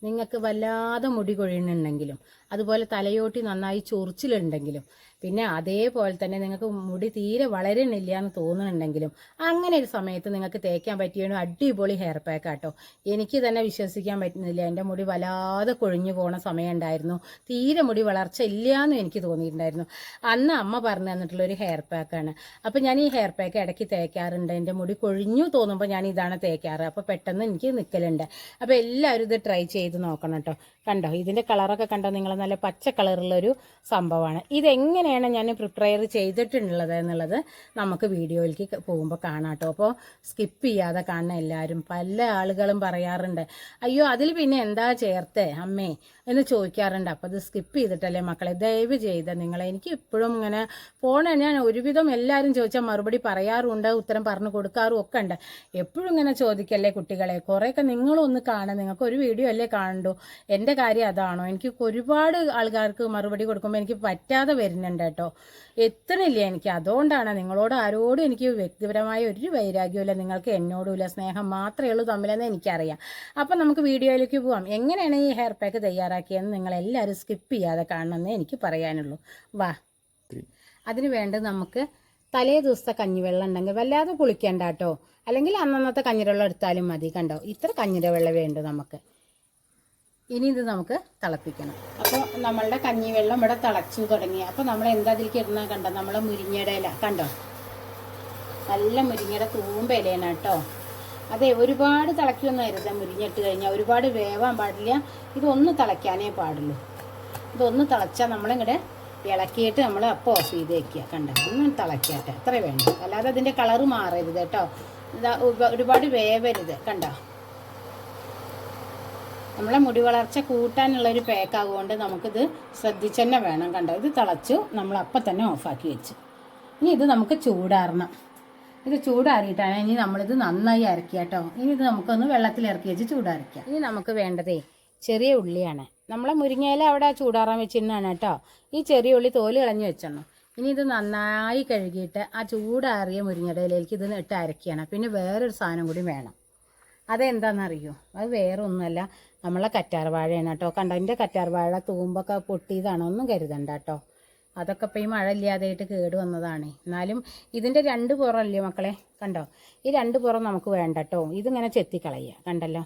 നിങ്ങൾക്ക് വല്ലാതെ മുടി കൊഴിയുന്നുണ്ടെങ്കിലും അതുപോലെ തലയോട്ടി നന്നായി ചൊറിച്ചിലുണ്ടെങ്കിലും പിന്നെ അതേപോലെ തന്നെ നിങ്ങൾക്ക് മുടി തീരെ വളരുന്നില്ല എന്ന് തോന്നുന്നുണ്ടെങ്കിലും അങ്ങനെ ഒരു സമയത്ത് നിങ്ങൾക്ക് തേക്കാൻ പറ്റിയ ഒരു അടിപൊളി ഹെയർ പാക്ക് ആട്ടോ. എനിക്ക് തന്നെ വിശ്വസിക്കാൻ പറ്റുന്നില്ല, എൻ്റെ മുടി വല്ലാതെ കൊഴിഞ്ഞു പോണ സമയം ഉണ്ടായിരുന്നു. തീരെ മുടി വളർച്ച ഇല്ലയെന്നും എനിക്ക് തോന്നിയിട്ടുണ്ടായിരുന്നു. അന്ന് അമ്മ പറഞ്ഞു തന്നിട്ടുള്ളൊരു ഹെയർ പാക്കാണ്. അപ്പോൾ ഞാൻ ഈ ഹെയർ പാക്ക് ഇടയ്ക്ക് തേക്കാറുണ്ട്. എൻ്റെ മുടി കൊഴിഞ്ഞു തോന്നുമ്പോൾ ഞാൻ ഇതാണ് തേക്കാറ്. അപ്പോൾ പെട്ടെന്ന് എനിക്ക് നിൽക്കലുണ്ട്. അപ്പോൾ എല്ലാവരും ഇത് ട്രൈ ചെയ്ത് നോക്കണം കേട്ടോ. കണ്ടോ, ഇതിൻ്റെ കളറൊക്കെ കണ്ടോ നിങ്ങൾ? നല്ല പച്ച കളറുള്ളൊരു സംഭവമാണ്. ഇതെങ്ങനെയാണ് ഞാൻ പ്രിപ്പയർ ചെയ്തിട്ടുള്ളത് എന്നുള്ളത് നമുക്ക് വീഡിയോയിലേക്ക് പോകുമ്പോൾ കാണാം കേട്ടോ. അപ്പോൾ സ്കിപ്പ് ചെയ്യാതെ കാണണം എല്ലാവരും. പല ആളുകളും പറയാറുണ്ട്, അയ്യോ അതിൽ പിന്നെ എന്താ ചേർത്തേ അമ്മേ എന്ന് ചോദിക്കാറുണ്ട്. അപ്പോൾ അത് സ്കിപ്പ് ചെയ്തിട്ടല്ലേ മക്കളെ, ദയവ് ചെയ്ത് നിങ്ങളെ. എനിക്ക് ഇപ്പോഴും ഇങ്ങനെ ഞാൻ ഒരുവിധം എല്ലാവരും ചോദിച്ചാൽ മറുപടി പറയാറുണ്ട്, ഉത്തരം പറഞ്ഞു കൊടുക്കാറും ഒക്കെ ഉണ്ട്. എപ്പോഴും ഇങ്ങനെ ചോദിക്കല്ലേ കുട്ടികളെ, കുറേയൊക്കെ നിങ്ങളും ഒന്ന് കാണാം. നിങ്ങൾക്ക് ഒരു വീഡിയോ അല്ലേ കാണണ്ടു. എൻ്റെ കാര്യം അതാണോ? എനിക്ക് ഒരുപാട് ആൾക്കാർക്ക് മറുപടി കൊടുക്കുമ്പോൾ എനിക്ക് പറ്റാതെ വരുന്നുണ്ട് കേട്ടോ. എത്തണില്ല എനിക്ക്. അതുകൊണ്ടാണ് നിങ്ങളോട് ആരോടും എനിക്ക് വ്യക്തിപരമായ ഒരു വൈരാഗ്യമില്ല, നിങ്ങൾക്ക് എന്നോടുമില്ല. സ്നേഹം മാത്രമേ ഉള്ളൂ തമ്മിലെന്ന് എനിക്കറിയാം. അപ്പം നമുക്ക് വീഡിയോയിലേക്ക് പോവാം. എങ്ങനെയാണ് ഈ ഹെയർ പാക്ക് തയ്യാറാക്കിയെന്ന് നിങ്ങളെല്ലാവരും സ്കിപ്പ് ചെയ്യാതെ കാണണമെന്നേ എനിക്ക് പറയാനുള്ളൂ. വാ. അതിന് വേണ്ടത് നമുക്ക് തലേ ദിവസത്തെ കഞ്ഞിവെള്ളം ഉണ്ടെങ്കിൽ വല്ലാതെ കുളിക്കേണ്ട കേട്ടോ. അല്ലെങ്കിൽ അന്നന്നത്തെ കഞ്ഞിവെള്ളം എടുത്താലും മതി. കണ്ടോ, ഇത്ര കഞ്ഞിരവെള്ളം വേണ്ടു നമുക്ക്. ഇനി ഇത് നമുക്ക് തിളപ്പിക്കണം. അപ്പോൾ നമ്മളുടെ കഞ്ഞിവെള്ളം ഇവിടെ തിളച്ചു തുടങ്ങി. അപ്പോൾ നമ്മൾ എന്താ അതിലേക്ക് ഇടുന്ന കണ്ടോ, നമ്മളെ മുരിങ്ങയുടെ ഇല കണ്ടോ, നല്ല മുരിങ്ങയുടെ തൂമ്പ ഇലയാണ് കേട്ടോ. അതെ, ഒരുപാട് തിളയ്ക്കൊന്നും അരുത്. മുരിഞ്ഞിട്ട് കഴിഞ്ഞാൽ ഒരുപാട് വേവാൻ പാടില്ല. ഇതൊന്ന് തിളയ്ക്കാനേ പാടുള്ളൂ. ഇതൊന്ന് തിളച്ചാൽ നമ്മളിങ്ങോട്ട് ഇളക്കിയിട്ട് നമ്മൾ അപ്പോൾ ഓഫ് ചെയ്ത് വയ്ക്കുക. കണ്ടോ, ഒന്ന് തിളയ്ക്കട്ടെ, അത്ര വേണ്ട. അല്ലാതെ അതിൻ്റെ കളറ് മാറരുത് കേട്ടോ. ഇതാ ഒരുപാട് വേവരുത്. കണ്ടോ, നമ്മളെ മുടി വളർച്ച കൂട്ടാനുള്ളൊരു പാക്കാകുകൊണ്ട് നമുക്കിത് ശ്രദ്ധിച്ച് തന്നെ വേണം. കണ്ടോ, ഇത് തിളച്ചു, നമ്മൾ അപ്പം തന്നെ ഓഫാക്കി വെച്ചു. ഇനി ഇത് നമുക്ക് ചൂടാറണം. ഇത് ചൂടാറിയിട്ടാണ് ഇനി നമ്മളിത് നന്നായി അരക്കുക കേട്ടോ. ഇനി ഇത് നമുക്കൊന്ന് വെള്ളത്തിൽ ഇറക്കി വെച്ച് ചൂടാറിക്കാം. ഇനി നമുക്ക് വേണ്ടതേ ചെറിയ ഉള്ളിയാണ്. നമ്മളെ മുരിങ്ങയില അവിടെ ചൂടാറാൻ വെച്ചിരുന്നാണ് കേട്ടോ. ഈ ചെറിയ ഉള്ളി തോല് കളഞ്ഞ് വെച്ചെണ്ണു. ഇനി ഇത് നന്നായി കഴുകിയിട്ട് ആ ചൂടാറിയ മുരിങ്ങയുടെ ഇലയിലേക്ക് ഇത് ഇട്ട് അരക്കുകയാണ്. പിന്നെ വേറൊരു സാധനം കൂടി വേണം. അതെന്താണെന്നറിയോ? അത് വേറെ ഒന്നുമല്ല, നമ്മളെ കറ്റാർവാഴയാണ് കേട്ടോ. കണ്ടോ, എൻ്റെ കറ്റാർവാഴ തൂമ്പൊക്കെ പൊട്ടിയതാണോ ഒന്നും കരുതണ്ട കേട്ടോ. അതൊക്കെ ഇപ്പോൾ ഈ മഴ ഇല്ലാതെയായിട്ട് കേട് വന്നതാണ്. എന്നാലും ഇതിൻ്റെ രണ്ട് പുറമല്ലേ മക്കളെ, കണ്ടോ, ഈ രണ്ട് പുറം നമുക്ക് വേണ്ട കേട്ടോ. ഇതിങ്ങനെ ചെത്തിക്കളയുക. കണ്ടല്ലോ,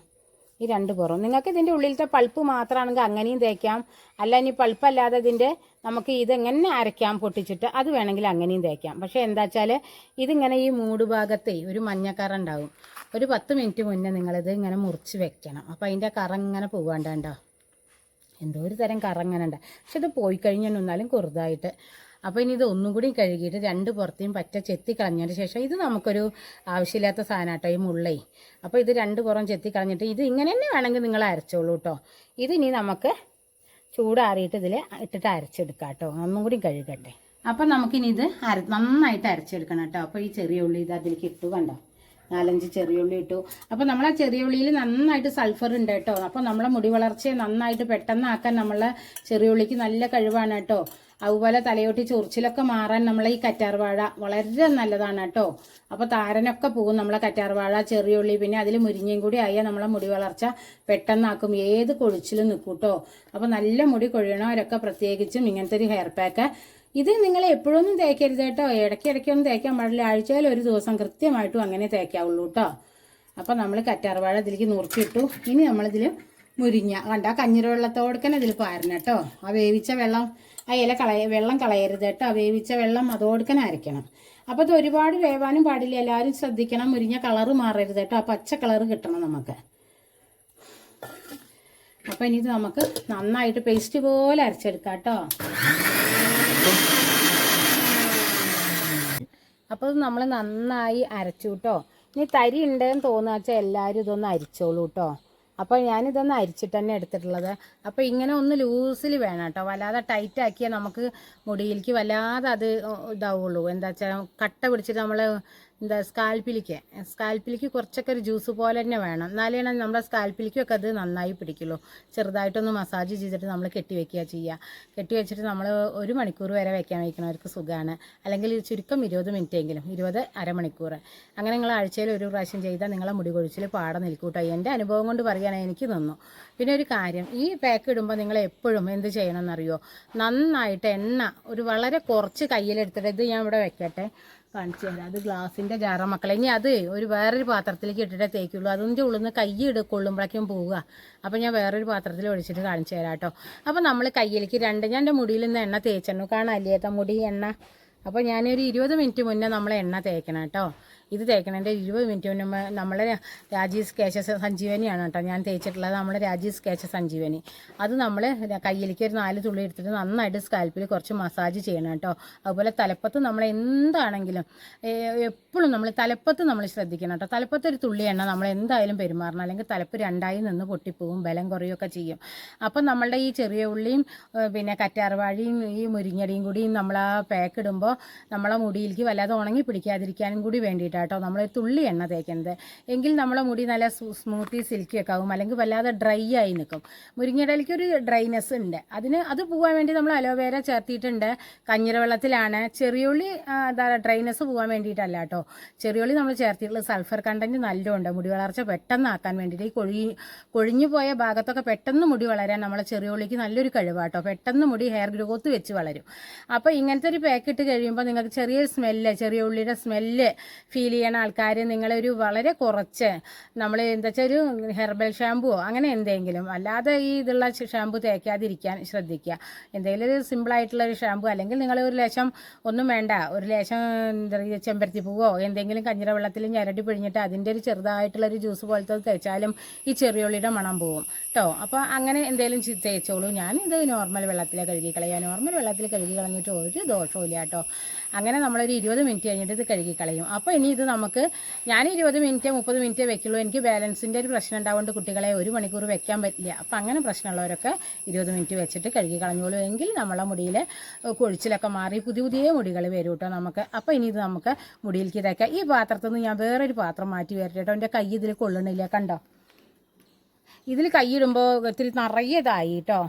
ഈ രണ്ട് പുറം. നിങ്ങൾക്ക് ഇതിൻ്റെ ഉള്ളിലത്തെ പൾപ്പ് മാത്രമാണെങ്കിൽ അങ്ങനെയും തേക്കാം. അല്ല, ഇനി പൾപ്പല്ലാതെ ഇതിൻ്റെ നമുക്ക് ഇതെങ്ങനെ അരയ്ക്കാം പൊട്ടിച്ചിട്ട്, അത് വേണമെങ്കിൽ അങ്ങനെയും തേക്കാം. പക്ഷേ എന്താ വെച്ചാൽ ഇതിങ്ങനെ ഈ മൂട് ഭാഗത്തെ ഒരു മഞ്ഞക്കറ ഉണ്ടാവും. ഒരു 10 മിനിറ്റ് മുന്നേ നിങ്ങളിത് ഇങ്ങനെ മുറിച്ച് വെക്കണം. അപ്പോൾ അതിൻ്റെ കറ ഇങ്ങനെ പോകാണ്ടോ, എന്തോ ഒരു തരം കറ ഇങ്ങനെ ഉണ്ട്. പക്ഷെ ഇത് പോയി കഴിഞ്ഞാൽ ഒന്നാലും കുറുതായിട്ട്. അപ്പോൾ ഇനി ഇത് ഒന്നും കൂടി കഴുകിയിട്ട് രണ്ട് പുറത്തെയും പറ്റ ചെത്തി കളഞ്ഞതിന് ശേഷം, ഇത് നമുക്കൊരു ആവശ്യമില്ലാത്ത സാധനം കേട്ടോ ഈ മുള്ളേ. അപ്പോൾ ഇത് രണ്ട് പുറം ചെത്തി കളഞ്ഞിട്ട് ഇത് ഇങ്ങനെ തന്നെ വേണമെങ്കിൽ നിങ്ങൾ അരച്ചോളൂ കേട്ടോ. ഇതിനി നമുക്ക് ചൂടാറിയിട്ട് ഇതിൽ ഇട്ടിട്ട് അരച്ചെടുക്കാം കേട്ടോ. ഒന്നും കൂടി കഴുകട്ടെ. അപ്പം നമുക്കിനി ഇത് നന്നായിട്ട് അരച്ചെടുക്കണം കേട്ടോ. അപ്പോൾ ഈ ചെറിയ ഉള്ളി ഇത് അതിലേക്ക് ഇട്ടു. കണ്ടോ, 4-5 ചെറിയ ഉള്ളി ഇട്ടു. അപ്പോൾ നമ്മളെ ചെറിയ ഉള്ളിയിൽ നന്നായിട്ട് സൾഫർ ഉണ്ട് കേട്ടോ. അപ്പോൾ നമ്മളെ മുടി വളർച്ചയെ നന്നായിട്ട് പെട്ടെന്നാക്കാൻ നമ്മളെ ചെറിയ ഉള്ളിക്ക് നല്ല കഴിവാണ് കേട്ടോ. അതുപോലെ തലയോട്ടി ചൊറിച്ചിലൊക്കെ മാറാൻ നമ്മളെ ഈ കറ്റാർവാഴ വളരെ നല്ലതാണ് കേട്ടോ. അപ്പോൾ താരനൊക്കെ പോകും നമ്മളെ കറ്റാർവാഴ, ചെറിയ ഉള്ളി, പിന്നെ അതിൽ മുരിങ്ങയും കൂടി ആയാൽ നമ്മളെ മുടി വളർച്ച പെട്ടെന്നാക്കും. ഏത് കൊഴിച്ചിലും നിൽക്കും കേട്ടോ. അപ്പോൾ നല്ല മുടി കൊഴിയണവരൊക്കെ പ്രത്യേകിച്ചും ഇങ്ങനത്തെ ഒരു ഹെയർ പാക്ക്. ഇത് നിങ്ങൾ എപ്പോഴൊന്നും തേക്കരുത് കേട്ടോ. ഇടയ്ക്കിടയ്ക്കൊന്നും തേക്കാൻ പാടില്ല. ആഴ്ചയിൽ ഒരു ദിവസം കൃത്യമായിട്ടും അങ്ങനെ തേക്കാവുള്ളൂ കേട്ടോ. അപ്പം നമ്മൾ കറ്റാർവാഴ ഇതിലേക്ക് നുറുക്കിയിട്ടു. ഇനി നമ്മളിതിൽ മുരിങ്ങ കണ്ട കഞ്ഞിരവെള്ളത്തോടക്കന്നെ ഇതിൽ പാരണം കേട്ടോ. ആ വേവിച്ച വെള്ളം, ആ ഇല വെള്ളം കളയരുത് കേട്ടോ. ആ വേവിച്ച വെള്ളം അതോടക്കന്നെ അരയ്ക്കണം. അപ്പോൾ ഇത് ഒരുപാട് വേവാനും പാടില്ല. എല്ലാവരും ശ്രദ്ധിക്കണം, മുരിങ്ങ കളറ് മാറരുത് കേട്ടോ. ആ പച്ച കളറ് കിട്ടണം നമുക്ക്. അപ്പം ഇനി ഇത് നമുക്ക് നന്നായിട്ട് പേസ്റ്റ് പോലെ അരച്ചെടുക്കാം കേട്ടോ. അപ്പോൾ നമ്മൾ നന്നായി അരച്ചു കേട്ടോ. ഇനി തരി ഉണ്ടെന്ന് തോന്നുക വെച്ചാൽ എല്ലാവരും ഇതൊന്ന് അരിച്ചോളൂ കേട്ടോ. അപ്പോൾ ഞാനിതൊന്ന് അരിച്ചിട്ട് തന്നെ എടുത്തിട്ടുള്ളത്. അപ്പോൾ ഇങ്ങനെ ഒന്ന് ലൂസിൽ വേണം കേട്ടോ. വല്ലാതെ ടൈറ്റാക്കിയാൽ നമുക്ക് മുടിയിലേക്ക് വല്ലാതെ അത് ഇതാവുള്ളൂ. എന്താ വെച്ചാൽ കട്ട പിടിച്ചിട്ട് നമ്മൾ എന്താ സ്കാൽപ്പിലേക്ക് കുറച്ചൊക്കെ ഒരു ജ്യൂസ് പോലെ തന്നെ വേണം. എന്നാലേ നമ്മുടെ സ്കാൽപ്പിലേക്കൊക്കെ അത് നന്നായി പിടിക്കുള്ളൂ. ചെറുതായിട്ടൊന്ന് മസാജ് ചെയ്തിട്ട് നമ്മൾ കെട്ടി വെച്ചിട്ട് നമ്മൾ 1 മണിക്കൂർ വരെ വെക്കാൻ വയ്ക്കണവർക്ക് സുഖമാണ്. അല്ലെങ്കിൽ ചുരുക്കം 20 മിനിറ്റെങ്കിലും, 20 അരമണിക്കൂർ അങ്ങനെ നിങ്ങൾ ആഴ്ചയിൽ ഒരു പ്രാവശ്യം ചെയ്താൽ നിങ്ങളെ മുടി കൊഴിച്ചിൽ പാടെ നിൽക്കൂട്ടോ. എൻ്റെ അനുഭവം കൊണ്ട് പറയുകയാണെങ്കിൽ എനിക്ക് തന്നു. പിന്നെ ഒരു കാര്യം, ഈ പാക്ക് ഇടുമ്പോൾ നിങ്ങൾ എപ്പോഴും എന്ത് ചെയ്യണമെന്നറിയോ, നന്നായിട്ട് എണ്ണ വളരെ കുറച്ച് കയ്യിലെടുത്തിട്ട്, ഇത് ഞാൻ ഇവിടെ വെക്കട്ടെ കാണിച്ചു തരാം. അത് ഗ്ലാസിൻ്റെ ജാറ മക്കളെ. ഇനി അത് വേറൊരു പാത്രത്തിലേക്ക് ഇട്ടിട്ടേ തേക്കുള്ളൂ. അതിൻ്റെ ഉള്ളിൽ നിന്ന് കൈ കൊള്ളുമ്പോഴേക്കും പോവുക. അപ്പോൾ ഞാൻ വേറൊരു പാത്രത്തിൽ ഒഴിച്ചിട്ട് കാണിച്ചു തരാം കേട്ടോ. അപ്പോൾ നമ്മൾ കയ്യിലേക്ക് ഞാൻ എൻ്റെ മുടിയിൽ നിന്ന് എണ്ണ തേച്ചു കാണാല്ലേ മുടി എണ്ണ. അപ്പോൾ ഞാനൊരു 20 മിനിറ്റ് മുന്നേ നമ്മൾ എണ്ണ തേക്കണം കേട്ടോ. ഇത് തേക്കണതിൻ്റെ 20 മിനിറ്റ് മുന്നേ നമ്മൾ രാജീസ് കേശ സഞ്ജീവനിയാണ് കേട്ടോ ഞാൻ തേച്ചിട്ടുള്ളത്. നമ്മൾ രാജീസ് കേശ സഞ്ജീവനി അത് നമ്മൾ കയ്യിലേക്ക് ഒരു 4 തുള്ളി എടുത്തിട്ട് നന്നായിട്ട് സ്കാൽപ്പിൽ കുറച്ച് മസാജ് ചെയ്യണം കേട്ടോ. അതുപോലെ തലപ്പത്ത് നമ്മൾ എന്താണെങ്കിലും എപ്പോഴും നമ്മൾ തലപ്പത്ത് നമ്മൾ ശ്രദ്ധിക്കണം കേട്ടോ. തലപ്പത്ത് ഒരു തുള്ളി എണ്ണ നമ്മൾ എന്തായാലും പെരുമാറണം, അല്ലെങ്കിൽ തലപ്പ് 2ആയി നിന്ന് പൊട്ടിപ്പോവും, ബലം കുറയുകയൊക്കെ ചെയ്യും. അപ്പം നമ്മളുടെ ഈ ചെറിയ ഉള്ളിയും പിന്നെ കറ്റാർവാഴിയും ഈ മുരിങ്ങടിയും കൂടി നമ്മൾ ആ പാക്ക് ഇടുമ്പോൾ നമ്മളെ മുടിയിലേക്ക് വല്ലാതെ ഉണങ്ങി പിടിക്കാതിരിക്കാനും കൂടി വേണ്ടിയിട്ടാണ് കേട്ടോ നമ്മൾ തുള്ളി എണ്ണ തേക്കുന്നത്. എങ്കിൽ നമ്മളെ മുടി നല്ല സ്മൂത്തി സിൽക്കിയൊക്കെ ആവും, അല്ലെങ്കിൽ വല്ലാതെ ഡ്രൈ ആയി നിൽക്കും. മുരിങ്ങയിലേക്ക് ഒരു ഡ്രൈനെസ് ഉണ്ട്, അത് പോകാൻ വേണ്ടി നമ്മൾ അലോവേര ചേർത്തിയിട്ടുണ്ട്. കഞ്ഞിര വെള്ളത്തിലാണ്. ചെറിയുള്ളി ഡ്രൈനെസ് പോകാൻ വേണ്ടിയിട്ടല്ല കേട്ടോ. ചെറിയുള്ളി നമ്മൾ ചേർത്തിട്ടുള്ള സൾഫർ കണ്ടൻറ്റ് നല്ലോണ്ട് മുടി വളർച്ച പെട്ടെന്നാക്കാൻ വേണ്ടിയിട്ട്. ഈ കൊഴിഞ്ഞു പോയ ഭാഗത്തൊക്കെ പെട്ടെന്ന് മുടി വളരാൻ നമ്മളെ ചെറിയുള്ളിക്ക് നല്ലൊരു കഴിവാട്ടോ. പെട്ടെന്ന് മുടി ഹെയർ ഗ്രോത്ത് വെച്ച് വളരും. അപ്പോൾ ഇങ്ങനത്തെ ഒരു പാക്കിട്ട് കഴിയുമ്പോൾ നിങ്ങൾക്ക് ചെറിയ ഉള്ളിയുടെ സ്മെല്ല് ഫീൽ ചെയ്യണ ആൾക്കാർ നിങ്ങളൊരു വളരെ കുറച്ച് നമ്മൾ എന്താ വെച്ചാൽ ഒരു ഹെർബൽ ഷാമ്പുവോ അങ്ങനെ എന്തെങ്കിലും, അല്ലാതെ ഈ ഇതുള്ള ഷാമ്പു തേക്കാതിരിക്കാൻ ശ്രദ്ധിക്കുക. എന്തെങ്കിലും ഒരു സിമ്പിളായിട്ടുള്ളൊരു ഷാമ്പു, അല്ലെങ്കിൽ നിങ്ങൾ ഒരു ലേശം ഒന്നും വേണ്ട, ഒരു ലേശം എന്താ പറയുക ചെമ്പരത്തി പൂവോ എന്തെങ്കിലും കഞ്ഞിര വെള്ളത്തിൽ ഞരടി പിഴിഞ്ഞിട്ട് അതിൻ്റെ ഒരു ചെറുതായിട്ടുള്ളൊരു ജ്യൂസ് പോലത്തെ തേച്ചാലും ഈ ചെറിയുള്ളിയുടെ മണം പോവും കേട്ടോ. അപ്പോൾ അങ്ങനെ എന്തെങ്കിലും തേച്ചോളൂ. ഞാനിത് നോർമൽ വെള്ളത്തിൽ കഴുകി കളയുക. നോർമൽ വെള്ളത്തിൽ കഴുകി കളഞ്ഞിട്ട് ഒരു ദോഷവും ഇല്ല കേട്ടോ. അങ്ങനെ നമ്മളൊരു 20 മിനിറ്റ് കഴിഞ്ഞിട്ട് ഇത് കഴുകി കളയും. അപ്പോൾ ഇനി ഇത് ഞാൻ 20 മിനിറ്റ് 30 മിനിറ്റ് വെക്കുള്ളൂ. എനിക്ക് ബാലൻസിൻ്റെ ഒരു പ്രശ്നം ഉണ്ടാവുകൊണ്ട് കുട്ടികളെ 1 മണിക്കൂർ വെക്കാൻ പറ്റില്ല. അപ്പോൾ അങ്ങനെ പ്രശ്നമുള്ളവരൊക്കെ 20 മിനിറ്റ് വെച്ചിട്ട് കഴുകി കളഞ്ഞോളൂ. എങ്കിൽ നമ്മളെ മുടിയിൽ കൊഴിച്ചിലൊക്കെ മാറി പുതിയ മുടികൾ വരും കേട്ടോ നമുക്ക്. അപ്പോൾ ഇനി ഇത് നമുക്ക് മുടിയിലേക്ക് തേക്കാം. ഈ പാത്രത്തിൽ നിന്ന് ഞാൻ വേറൊരു പാത്രം മാറ്റി വരട്ടെ കേട്ടോ. എൻ്റെ കൈ ഇതിൽ കൊള്ളണില്ല, കണ്ടോ? ഇതിൽ കൈയിടുമ്പോൾ ഒത്തിരി നിറയതായി കേട്ടോ.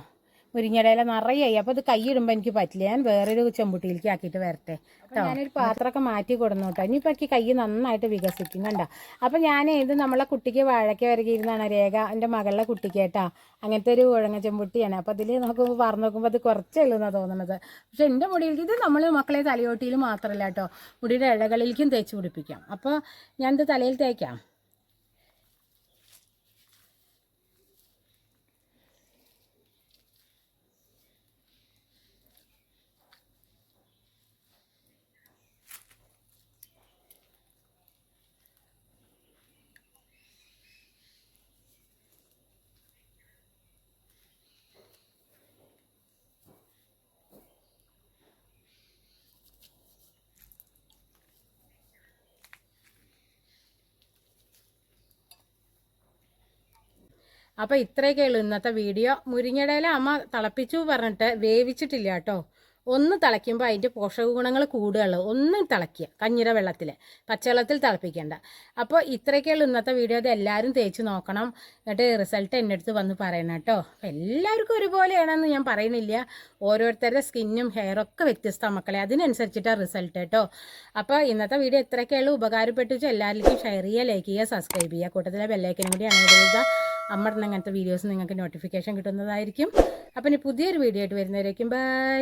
മുരിങ്ങയില നിറയായി. അപ്പോൾ ഇത് കൈയിടുമ്പോൾ എനിക്ക് പറ്റില്ല. ഞാൻ വേറൊരു ചെമ്പുട്ടിയിലേക്ക് ആക്കിയിട്ട് വരട്ടെ കേട്ടോ. ഞാനൊരു പാത്രമൊക്കെ മാറ്റി കൊടുന്നു കേട്ടോ. ഇനിയിപ്പോൾ എനിക്ക് കൈ നന്നായിട്ട് വികസിക്കും കണ്ടോ. അപ്പോൾ ഞാൻ ഇത് നമ്മളെ കുട്ടിക്ക് വാഴയ്ക്ക വരകിയിരുന്നാണ് രേഖ, എൻ്റെ മകളുടെ കുട്ടിക്ക് കേട്ടോ. അങ്ങനത്തെ ഒരു ഉഴങ്ങ ചെമ്പുട്ടിയാണ്. അപ്പോൾ അതിൽ നോക്കുമ്പോൾ പറഞ്ഞു നോക്കുമ്പോൾ അത് കുറച്ചേ ഉള്ളൂ എന്നാണ് തോന്നുന്നത്. പക്ഷേ എൻ്റെ മുടിയിലേക്ക് ഇത് നമ്മൾ മക്കളെ തലയോട്ടിയിൽ മാത്രമല്ല കേട്ടോ, മുടിയുടെ ഇഴകളിലേക്കും തേച്ച് പിടിപ്പിക്കാം. അപ്പോൾ ഞാനിത് തലയിൽ തേക്കാം. അപ്പോൾ ഇത്രയൊക്കെ ഉള്ളൂ ഇന്നത്തെ വീഡിയോ. മുരിങ്ങയില അമ്മ തിളപ്പിച്ചു പറഞ്ഞിട്ട് വേവിച്ചിട്ടില്ല കേട്ടോ. ഒന്ന് തിളയ്ക്കുമ്പോൾ അതിൻ്റെ പോഷക ഗുണങ്ങൾ കൂടുകയുള്ളൂ. ഒന്ന് തിളയ്ക്കുക കഞ്ഞിര വെള്ളത്തിൽ, പച്ചവെള്ളത്തിൽ തിളപ്പിക്കേണ്ട. അപ്പോൾ ഇത്രയൊക്കെയുള്ള ഇന്നത്തെ വീഡിയോ. അത് എല്ലാവരും തേച്ച് നോക്കണം. എന്നിട്ട് റിസൾട്ട് എൻ്റെ അടുത്ത് വന്ന് പറയണം കേട്ടോ. എല്ലാവർക്കും ഒരുപോലെയാണെന്ന് ഞാൻ പറയുന്നില്ല. ഓരോരുത്തരുടെ സ്കിന്നും ഹെയറൊക്കെ വ്യത്യസ്ത മക്കളെ, അതിനനുസരിച്ചിട്ടാണ് റിസൾട്ട് കേട്ടോ. അപ്പോൾ ഇന്നത്തെ വീഡിയോ ഇത്രയൊക്കെയുള്ളൂ. ഉപകാരപ്പെട്ടു എല്ലാവർക്കും ഷെയർ ചെയ്യുക, ലൈക്ക് ചെയ്യുക, സബ്സ്ക്രൈബ് ചെയ്യുക. കൂട്ടത്തിലെ ബെല്ലൈക്കനും കൂടി അങ്ങനെ എഴുതുക. അമ്മടുന്ന അങ്ങനത്തെ വീഡിയോസ് നിങ്ങൾക്ക് നോട്ടിഫിക്കേഷൻ കിട്ടുന്നതായിരിക്കും. അപ്പം ഇനി പുതിയൊരു വീഡിയോ ആയിട്ട് വരുന്നവരേക്കും ബൈ.